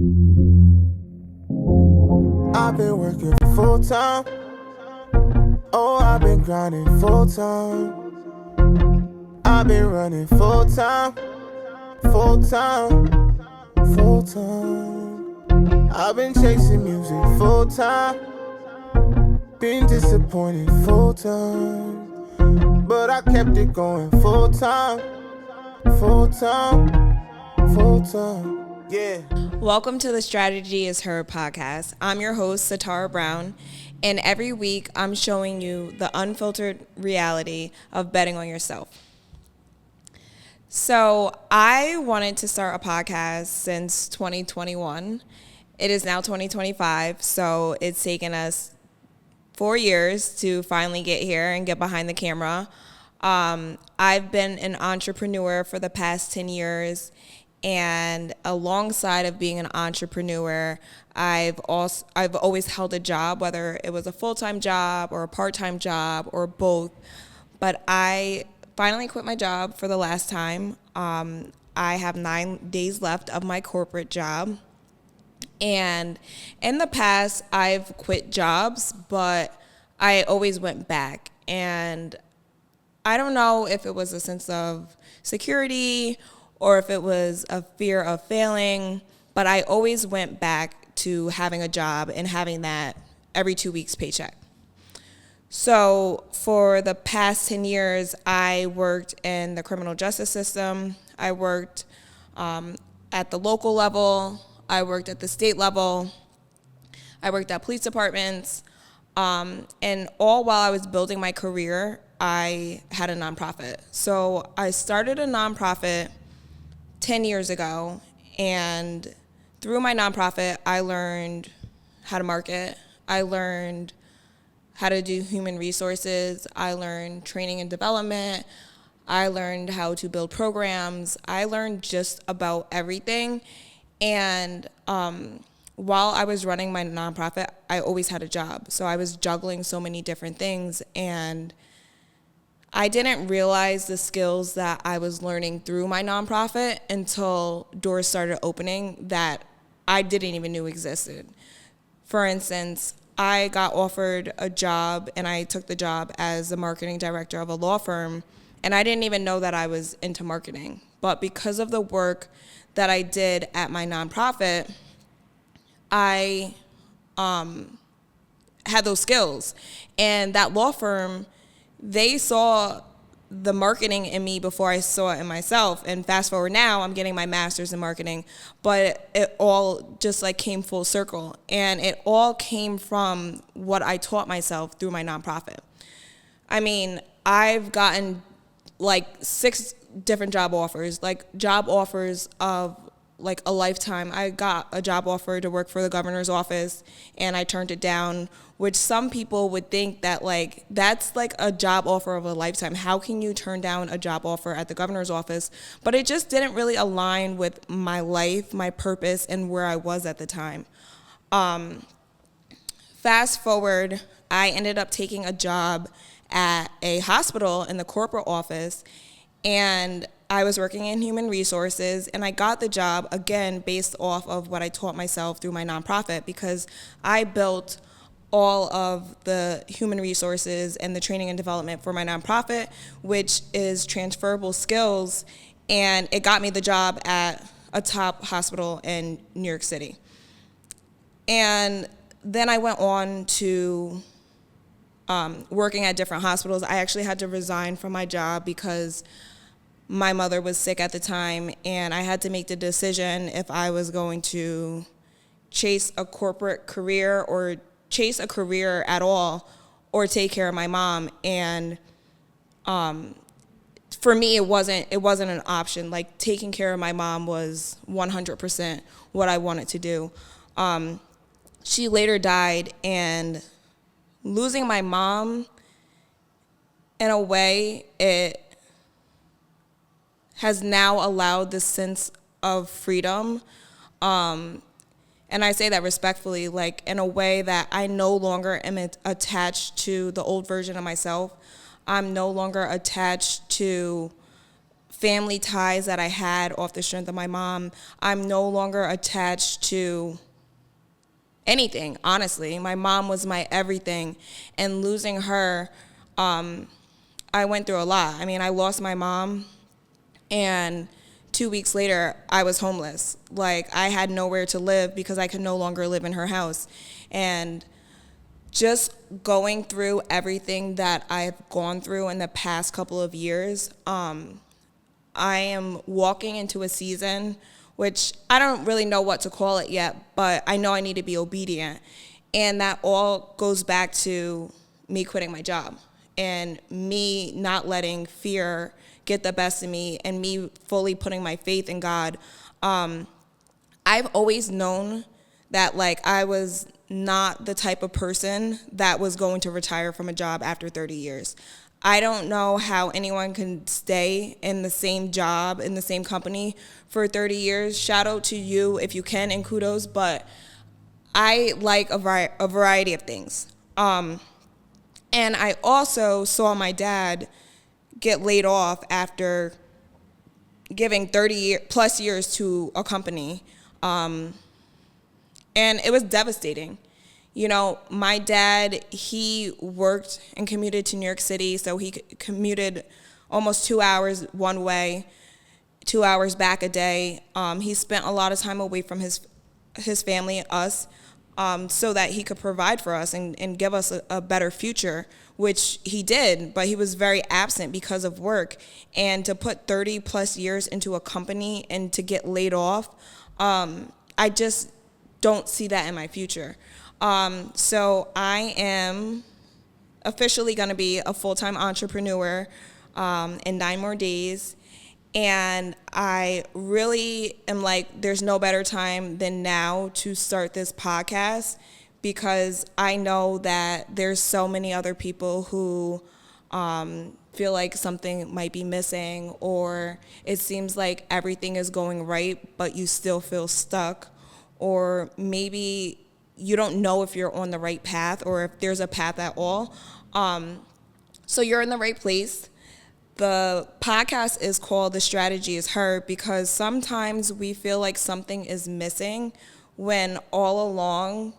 I've been working full time. Oh, I've been grinding full time. I've been running full time, full time, full time. I've been chasing music full time. Been disappointed full time. But I kept it going full time, full time, full time. Yeah. Welcome to the Strategy is Her podcast. I'm your host, Satara Brown, and every week I'm showing you the unfiltered reality of betting on yourself. So I wanted to start a podcast since 2021. It is now 2025, so it's taken us 4 years to finally get here and get behind the camera. I've been an entrepreneur for the past 10 years. And alongside of being an entrepreneur, I've always held a job, whether it was a full-time job or a part-time job or both. But I finally quit my job for the last time. I have 9 days left of my corporate job. And in the past, I've quit jobs, but I always went back. And I don't know if it was a sense of security or if it was a fear of failing, but I always went back to having a job and having that every 2 weeks paycheck. So for the past 10 years, I worked in the criminal justice system. I worked at the local level. I worked at the state level. I worked at police departments. And all while I was building my career, I had a nonprofit. So I started a nonprofit 10 years ago, and through my nonprofit, I learned how to market. I learned how to do human resources. I learned training and development. I learned how to build programs. I learned just about everything. And while I was running my nonprofit, I always had a job. So I was juggling so many different things, and I didn't realize the skills that I was learning through my nonprofit until doors started opening that I didn't even know existed. For instance, I got offered a job, and I took the job as the marketing director of a law firm, and I didn't even know that I was into marketing. But because of the work that I did at my nonprofit, I had those skills. And that law firm, they saw the marketing in me before I saw it in myself. And fast forward now, I'm getting my master's in marketing, but it all just like came full circle. And it all came from what I taught myself through my nonprofit. I mean, I've gotten like 6 different job offers of like a lifetime. I got a job offer to work for the governor's office, and I turned it down, which some people would think that like that's like a job offer of a lifetime. How can you turn down a job offer at the governor's office? But it just didn't really align with my life, my purpose, and where I was at the time. Fast forward, I ended up taking a job at a hospital in the corporate office, and I was working in human resources, and I got the job, again, based off of what I taught myself through my nonprofit, because I built all of the human resources and the training and development for my nonprofit, which is transferable skills, and it got me the job at a top hospital in New York City. And then I went on to working at different hospitals. I actually had to resign from my job because my mother was sick at the time, and I had to make the decision if I was going to chase a corporate career or chase a career at all or take care of my mom. And for me, it wasn't an option. Like, taking care of my mom was 100% what I wanted to do. She later died, and losing my mom, in a way, it has now allowed this sense of freedom. And I say that respectfully, like in a way that I no longer am attached to the old version of myself. I'm no longer attached to family ties that I had off the strength of my mom. I'm no longer attached to anything, honestly. My mom was my everything, and losing her, I went through a lot. I mean, I lost my mom, and 2 weeks later, I was homeless. Like, I had nowhere to live because I could no longer live in her house. And just going through everything that I've gone through in the past couple of years, I am walking into a season which I don't really know what to call it yet, but I know I need to be obedient. And that all goes back to me quitting my job and me not letting fear get the best of me and me fully putting my faith in God. I've always known that, like, I was not the type of person that was going to retire from a job after 30 years. I don't know how anyone can stay in the same job, in the same company for 30 years. Shout out to you if you can, and kudos, but I like a variety of things. And I also saw my dad get laid off after giving 30 plus years to a company. And it was devastating. You know, my dad, he worked and commuted to New York City, so he commuted almost 2 hours one way, 2 hours back a day. He spent a lot of time away from his family, us, so that he could provide for us and give us a better future, which he did, but he was very absent because of work. And to put 30 plus years into a company and to get laid off, I just don't see that in my future. So I am officially going to be a full-time entrepreneur in 9 more days. And I really am like, there's no better time than now to start this podcast, because I know that there's so many other people who feel like something might be missing, or it seems like everything is going right, but you still feel stuck, or maybe you don't know if you're on the right path or if there's a path at all. So you're in the right place. The podcast is called The Strategy is Her, because sometimes we feel like something is missing when all along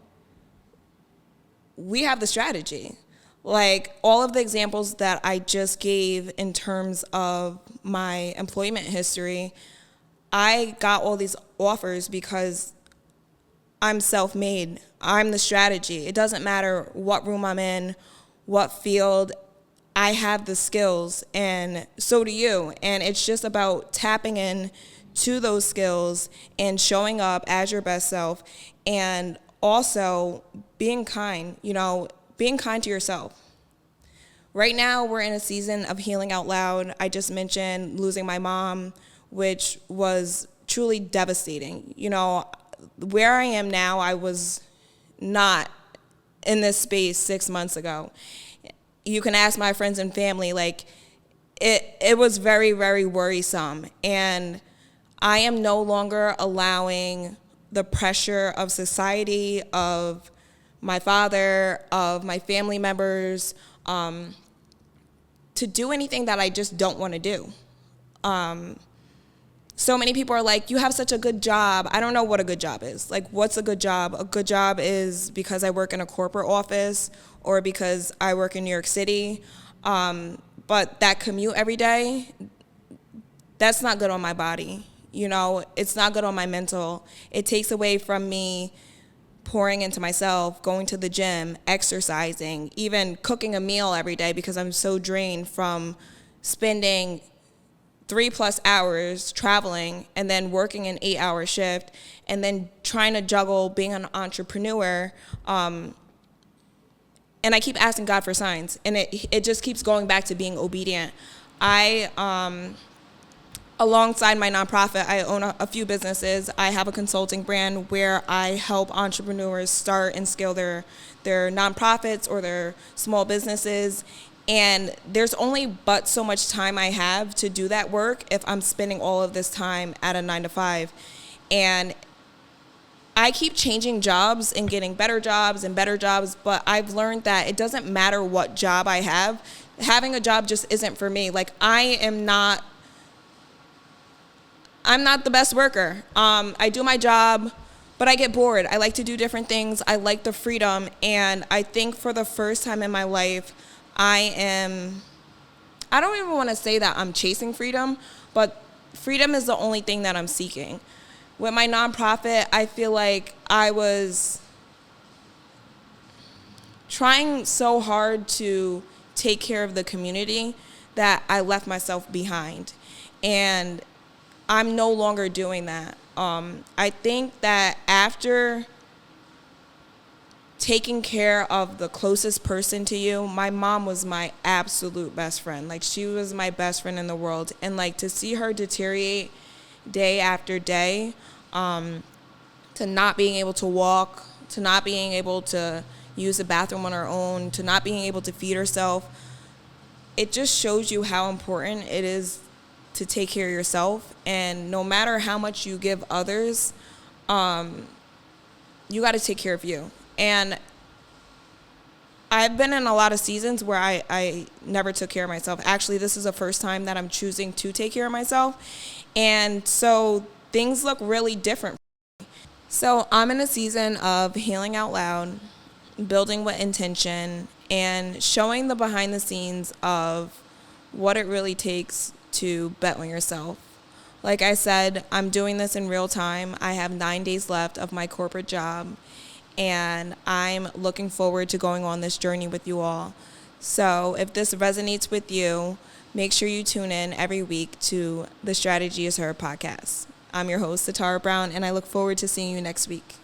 we have the strategy. Like, all of the examples that I just gave in terms of my employment history, I got all these offers because I'm self-made. I'm the strategy. It doesn't matter what room I'm in, what field. I have the skills, and so do you. And it's just about tapping in to those skills and showing up as your best self, and also being kind, being kind to yourself. Right now, we're in a season of healing out loud. I just mentioned losing my mom, which was truly devastating. Where I am now, I was not in this space 6 months ago. You can ask my friends and family, like, it was very, very worrisome. And I am no longer allowing the pressure of society, of my father, of my family members, to do anything that I just don't want to do. So many people are like, you have such a good job. I don't know what a good job is. Like, what's a good job? A good job is because I work in a corporate office or because I work in New York City. But that commute every day, that's not good on my body. It's not good on my mental. It takes away from me pouring into myself, going to the gym, exercising, even cooking a meal every day, because I'm so drained from spending 3+ hours traveling and then working an 8-hour shift and then trying to juggle being an entrepreneur. And I keep asking God for signs, and it just keeps going back to being obedient. Alongside my nonprofit, I own a few businesses. I have a consulting brand where I help entrepreneurs start and scale their nonprofits or their small businesses. And there's only but so much time I have to do that work if I'm spending all of this time at a 9-to-5. And I keep changing jobs and getting better jobs, but I've learned that it doesn't matter what job I have. Having a job just isn't for me. Like, I am not I'm not the best worker. I do my job, but I get bored. I like to do different things. I like the freedom. And I think for the first time in my life, I don't even want to say that I'm chasing freedom, but freedom is the only thing that I'm seeking. With my nonprofit, I feel like I was trying so hard to take care of the community that I left myself behind. And I'm no longer doing that. I think that after taking care of the closest person to you, my mom was my absolute best friend. Like, she was my best friend in the world. And, like, to see her deteriorate day after day, to not being able to walk, to not being able to use the bathroom on her own, to not being able to feed herself, it just shows you how important it is to take care of yourself. And no matter how much you give others, you got to take care of you. And I've been in a lot of seasons where I never took care of myself. Actually, this is the first time that I'm choosing to take care of myself. And so things look really different. So I'm in a season of healing out loud, building with intention, and showing the behind the scenes of what it really takes to bet on yourself. Like I said, I'm doing this in real time. I have 9 days left of my corporate job, and I'm looking forward to going on this journey with you all. So if this resonates with you, make sure you tune in every week to the Strategy is Her podcast. I'm your host, Satara Brown, and I look forward to seeing you next week.